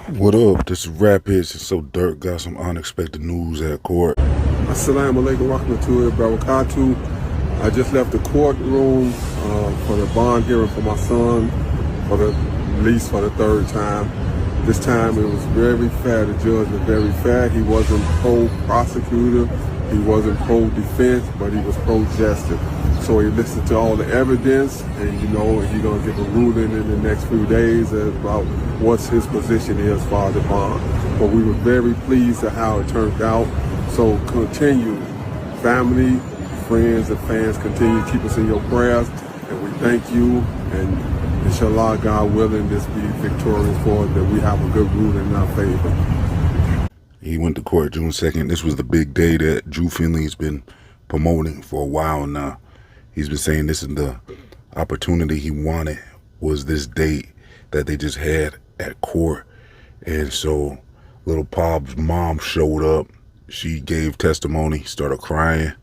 What up? This is Rap HITZ. So Durk got some unexpected news at court. Assalamu alaikum warahmatullahi wabarakatuh. I just left the courtroom for the bond hearing for my son for the release for the third time. This time it was very fair. The judge was very fair. He wasn't pro-prosecutor. He wasn't pro-defense, but he was pro-justice. So he listened to all the evidence, and he's going to give a ruling in the next few days about what his position is for the bond. But we were very pleased at how it turned out. So continue, family, friends, and fans, continue to keep us in your prayers, and we thank you. And inshallah, God willing, this be victorious for us, that we have a good ruling in our favor. He went to court June 2nd. This was the big day that Drew Finley's been promoting for a while now. He's been saying this is the opportunity he wanted, was this date that they just had at court. And so little Pop's mom showed up. She gave testimony, started crying.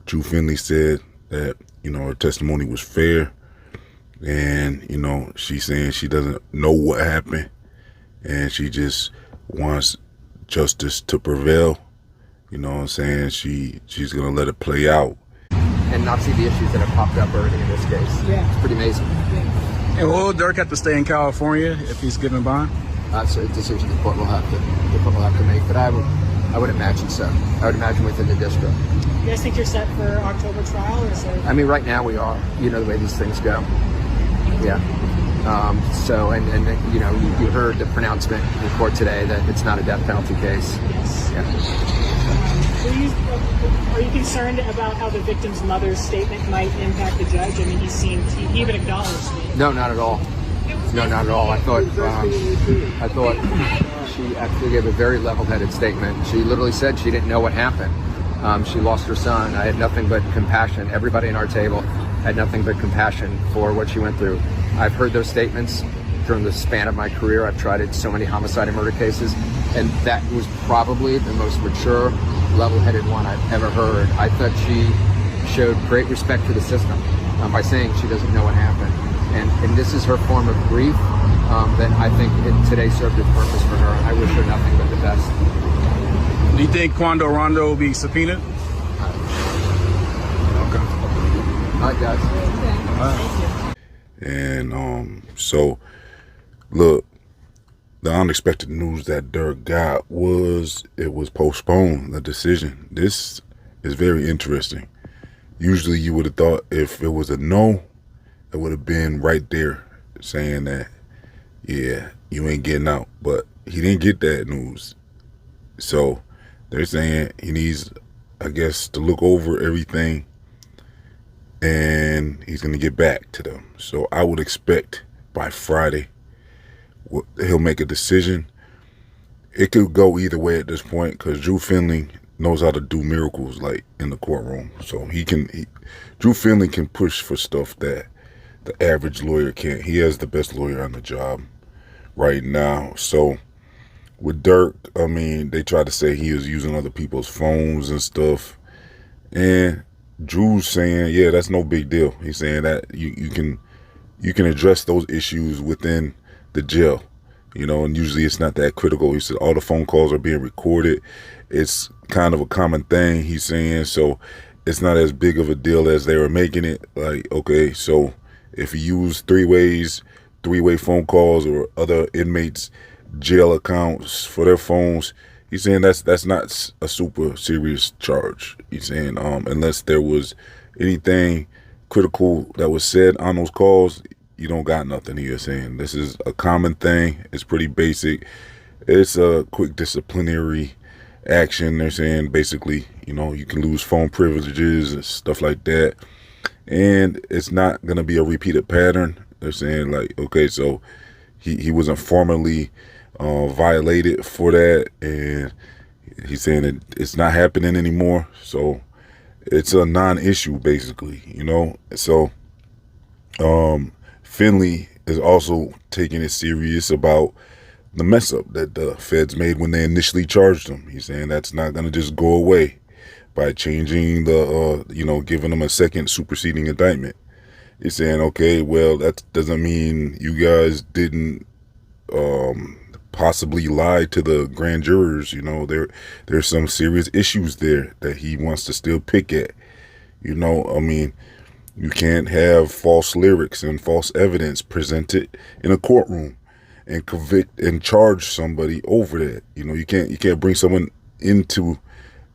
Drew Finley said that, her testimony was fair. And, she's saying she doesn't know what happened. And she just wants justice to prevail. You know what I'm saying? She's going to let it play out. And not see the issues that have popped up already in this case. Yeah. It's pretty amazing. Yeah. And will Durk have to stay in California if he's given bond? That's a decision the court will have to make, but I would imagine so. I would imagine within the district. You guys think you're set for October trial, or is there? I mean, right now we are. You know the way these things go. Yeah. You heard the pronouncement in court today that it's not a death penalty case. Yes. Yeah. Are you concerned about how the victim's mother's statement might impact the judge? I mean, he even acknowledged it. No, not at all. No, not at all. I thought she actually gave a very level-headed statement. She literally said she didn't know what happened. She lost her son. I had nothing but compassion. Everybody in our table had nothing but compassion for what she went through. I've heard those statements during the span of my career. I've tried so many homicide and murder cases, and that was probably the most mature, level-headed one I've ever heard. I thought she showed great respect for the system by saying she doesn't know what happened. And this is her form of grief that I think today served its purpose for her. I wish her nothing but the best. Do you think Quando Rondo will be subpoenaed? Okay. All right, guys. And so, look, the unexpected news that Durk got was it was postponed, the decision. This is very interesting. Usually you would have thought if it was a no, it would have been right there saying that, yeah, you ain't getting out. But he didn't get that news. So they're saying he needs, I guess, to look over everything, and he's going to get back to them. So I would expect by Friday he'll make a decision. It could go either way at this point because Drew Finley knows how to do miracles like in the courtroom. So Drew Finley can push for stuff that the average lawyer can't. He has the best lawyer on the job right now. So with Durk, I mean, they tried to say he was using other people's phones and stuff. And Drew's saying, yeah, that's no big deal. He's saying that you can address those issues within the jail, and usually it's not that critical. He said all the phone calls are being recorded. It's kind of a common thing, he's saying, so it's not as big of a deal as they were making it. Like, okay, so if you use three-way phone calls or other inmates' jail accounts for their phones, he's saying that's not a super serious charge. He's saying unless there was anything critical that was said on those calls, you don't got nothing here. Saying this is a common thing. It's pretty basic. It's a quick disciplinary action. They're saying basically, you can lose phone privileges and stuff like that. And it's not going to be a repeated pattern. They're saying like, okay, so he wasn't formally violated for that. And he's saying that it's not happening anymore. So it's a non-issue basically, So Finley is also taking it serious about the mess up that the feds made when they initially charged him. He's saying that's not going to just go away by changing the, giving him a second superseding indictment. He's saying, okay, well, that doesn't mean you guys didn't possibly lied to the grand jurors. You know, there's some serious issues there that he wants to still pick at. You know, I mean, you can't have false lyrics and false evidence presented in a courtroom and convict and charge somebody over that. You know, you can't bring someone into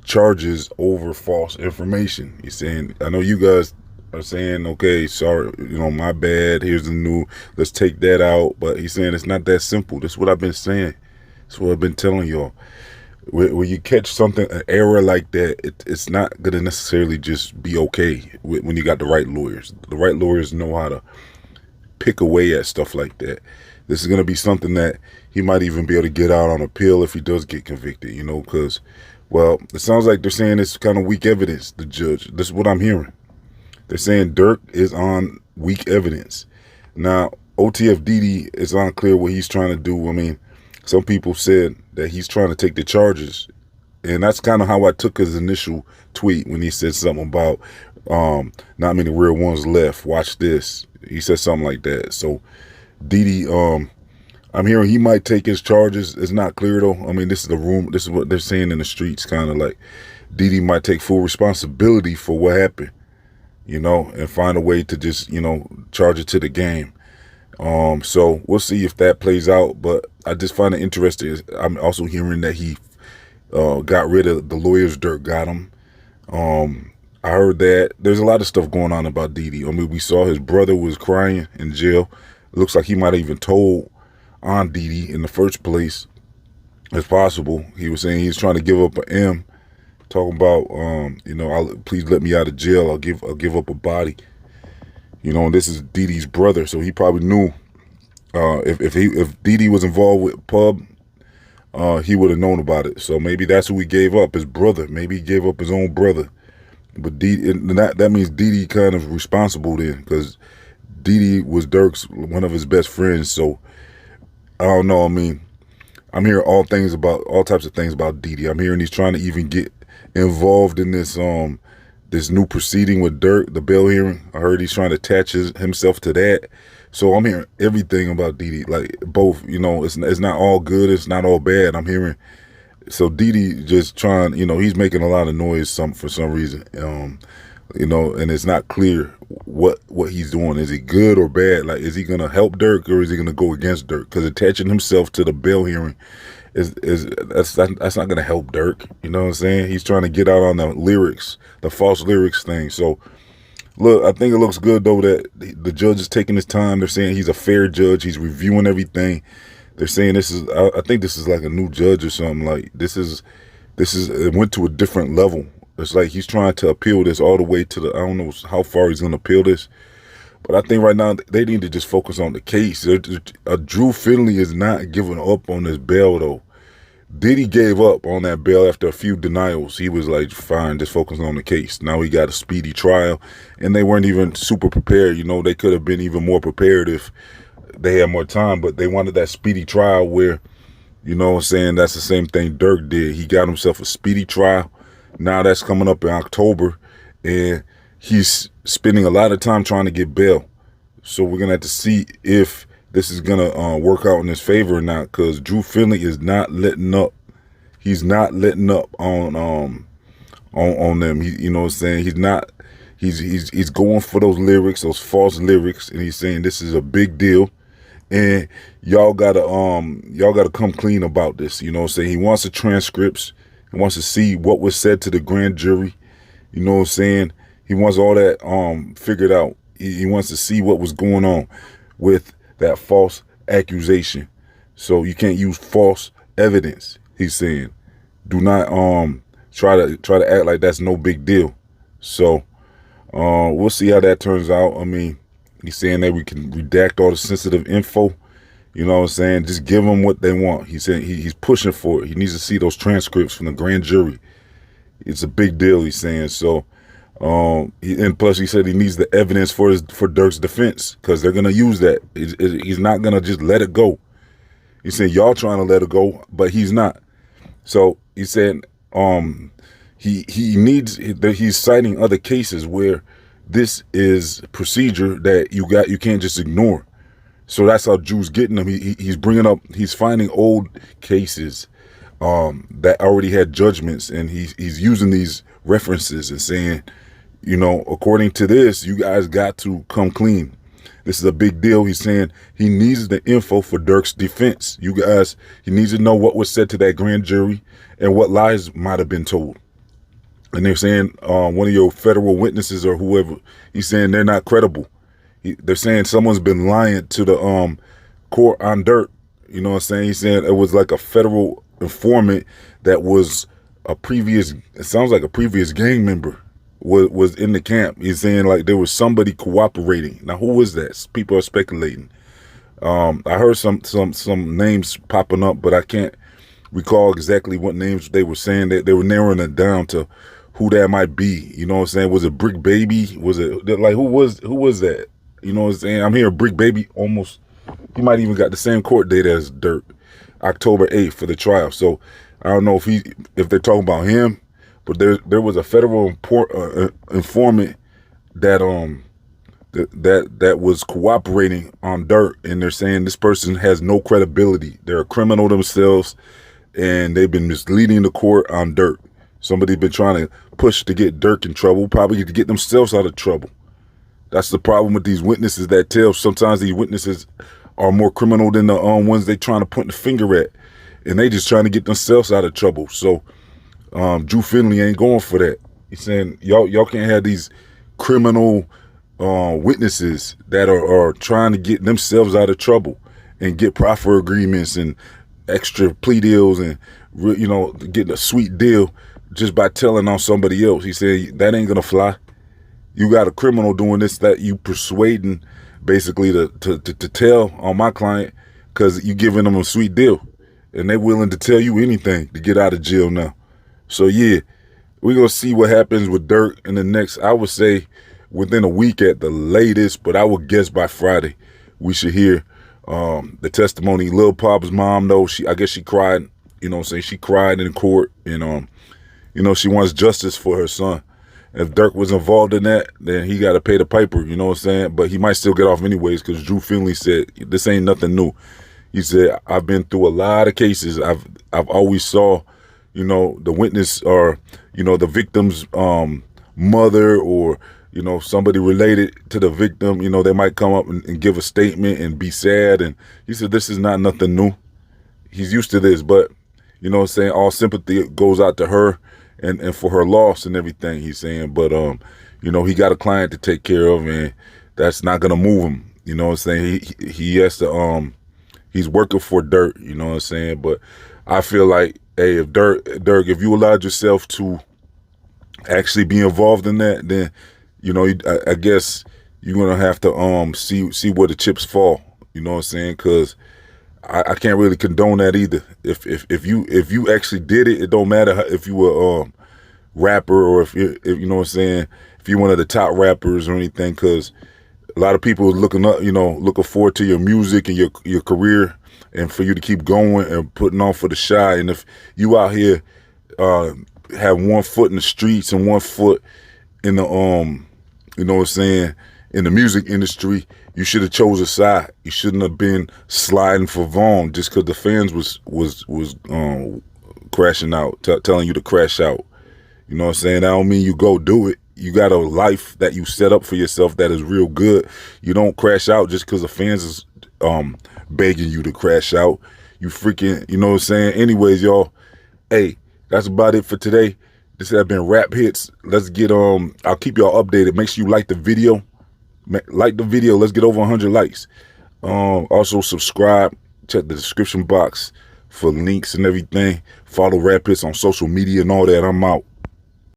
charges over false information. He's saying, I know you guys are saying, okay, sorry, you know, my bad, here's the new, let's take that out. But he's saying it's not that simple. That's what I've been saying. That's what I've been telling y'all. When you catch something, an error like that, it's not going to necessarily just be okay when you got the right lawyers. The right lawyers know how to pick away at stuff like that. This is going to be something that he might even be able to get out on appeal if he does get convicted, you know, because, well, it sounds like they're saying it's kind of weak evidence, the judge. This is what I'm hearing. They're saying Durk is on weak evidence. Now, OTF Dede is unclear what he's trying to do. I mean, some people said that he's trying to take the charges. And that's kind of how I took his initial tweet when he said something about not many real ones left. Watch this. He said something like that. So Dede, I'm hearing he might take his charges. It's not clear though. I mean, this is the rumor. This is what they're saying in the streets, kind of like Dede might take full responsibility for what happened, you know, and find a way to just, you know, charge it to the game. So we'll see if that plays out. But I just find it interesting. I'm also hearing that he got rid of the lawyers Durk got him. I heard that there's a lot of stuff going on about Dede. I mean, we saw his brother was crying in jail. It looks like he might have even told on Dede in the first place. It's possible. He was saying he's trying to give up an M, talking about, you know, please let me out of jail. I'll give up a body. You know, and this is Dede's brother, so he probably knew if Dede was involved with Pub, he would have known about it. So maybe that's who he gave up, his brother. Maybe he gave up his own brother. But Dede, that means Dede kind of responsible then, because Dede was Durk's one of his best friends. So I don't know. I mean, I'm hearing all types of things about Dede. I'm hearing he's trying to even get involved in this this new proceeding with Durk, the bail hearing. I heard he's trying to attach himself to that. So I'm hearing everything about Dede, like both, you know, it's not all good, it's not all bad. I'm hearing, so Dede just trying, you know, he's making a lot of noise for some reason, you know, and it's not clear what he's doing. Is he good or bad? Like, is he gonna help Durk or is he gonna go against Durk? Because attaching himself to the bail hearing that's not gonna help Durk. You know what I'm saying? He's trying to get out on the lyrics, the false lyrics thing. So look, I think it looks good though that the judge is taking his time. They're saying he's a fair judge. He's reviewing everything. They're saying this is, I think this is like a new judge or something. Like this is, it went to a different level. It's like he's trying to appeal this all the way to the, I don't know how far he's gonna appeal this. But I think right now they need to just focus on the case. Drew Finley is not giving up on this bail though. Dede gave up on that bail after a few denials. He was like, fine, just focusing on the case. Now he got a speedy trial, and they weren't even super prepared. You know, they could have been even more prepared if they had more time, but they wanted that speedy trial where, you know what I'm saying, that's the same thing Durk did. He got himself a speedy trial. Now that's coming up in October, and he's spending a lot of time trying to get bail. So we're going to have to see if this is going to work out in his favor or not, because Drew Finley is not letting up. He's not letting up on them. You know what I'm saying? He's going for those lyrics, those false lyrics, and he's saying this is a big deal. And y'all gotta come clean about this. You know what I'm saying? He wants the transcripts. He wants to see what was said to the grand jury. You know what I'm saying? He wants all that figured out. He wants to see what was going on with that false accusation. So you can't use false evidence. He's saying, do not try to act like that's no big deal. So we'll see how that turns out. I mean, he's saying that we can redact all the sensitive info. You know what I'm saying? Just give them what they want. He's saying he's pushing for it. He needs to see those transcripts from the grand jury. It's a big deal, he's saying. So, and plus he said he needs the evidence for Durk's defense, because they're going to use that. He's not going to just let it go. He's saying y'all trying to let it go, but he's not. So he said he's citing other cases where this is procedure that you can't just ignore. So that's how Drew's getting them. He's finding old cases that already had judgments, and he's using these references and saying, according to this, you guys got to come clean. This is a big deal. He's saying he needs the info for Durk's defense. You guys, he needs to know what was said to that grand jury and what lies might have been told. And they're saying one of your federal witnesses or whoever, he's saying they're not credible. They're saying someone's been lying to the court on Durk. You know what I'm saying? He's saying it was like a federal informant that was it sounds like a previous gang member was in the camp. He's saying like there was somebody cooperating. Now, who is that? People are speculating. I heard some names popping up, but I can't recall exactly what names they were saying. That they were narrowing it down to who that might be. You know what I'm saying? Was it Brick Baby? Was it like who was that? You know what I'm saying? I'm hearing Brick Baby almost. He might even got the same court date as Durk, October 8th for the trial. So I don't know if they're talking about him, but there was a federal informant that that was cooperating on Durk, and they're saying this person has no credibility. They're a criminal themselves, and they've been misleading the court on Durk. Somebody's been trying to push to get Durk in trouble, probably to get themselves out of trouble. That's the problem with these witnesses that tell. Sometimes these witnesses are more criminal than the ones they trying to point the finger at, and they just trying to get themselves out of trouble. So Drew Finley ain't going for that. He's saying y'all can't have these criminal witnesses that are trying to get themselves out of trouble and get proffer agreements and extra plea deals and getting a sweet deal just by telling on somebody else. He said that ain't gonna fly. You got a criminal doing this that you persuading basically to tell on my client because you giving them a sweet deal, and they willing to tell you anything to get out of jail now. So yeah, we're gonna see what happens with Durk in the next, I would say, within a week at the latest, but I would guess by Friday we should hear the testimony. Lil Pop's mom, though, I guess she cried, she cried in court, and she wants justice for her son. If Durk was involved in that, then he got to pay the piper, you know what I'm saying? But he might still get off anyways, because Drew Finley said, this ain't nothing new. He said, I've been through a lot of cases. I've always saw, the witness or, the victim's mother or, somebody related to the victim, they might come up and give a statement and be sad. And he said, this is not nothing new. He's used to this, but, all sympathy goes out to her and for her loss and everything, he's saying. But, he got a client to take care of, and that's not going to move him. You know what I'm saying? He has to, he's working for Durk, you know what I'm saying? But I feel like, hey, if Durk, if you allowed yourself to actually be involved in that, then, I guess you're going to have to see where the chips fall, you know what I'm saying? Because I can't really condone that either. If you actually did it, it don't matter if you were a rapper or if you know what I'm saying, if you're one of the top rappers or anything, because a lot of people are looking forward to your music and your career, and for you to keep going and putting on for the shy. And if you out here have one foot in the streets and one foot in the you know what I'm saying, in the music industry, you should have chose a side. You shouldn't have been sliding for Vaughn just because the fans was crashing out, telling you to crash out. You know what I'm saying? That don't mean you go do it. You got a life that you set up for yourself that is real good. You don't crash out just because the fans is begging you to crash out. You freaking, you know what I'm saying? Anyways, y'all, hey, that's about it for today. This has been Rap Hits. Let's get, I'll keep y'all updated. Make sure you like the video. Like the video. Let's get over 100 likes. Also subscribe. Check the description box for links and everything. Follow Rap Hits on social media and all that. I'm out.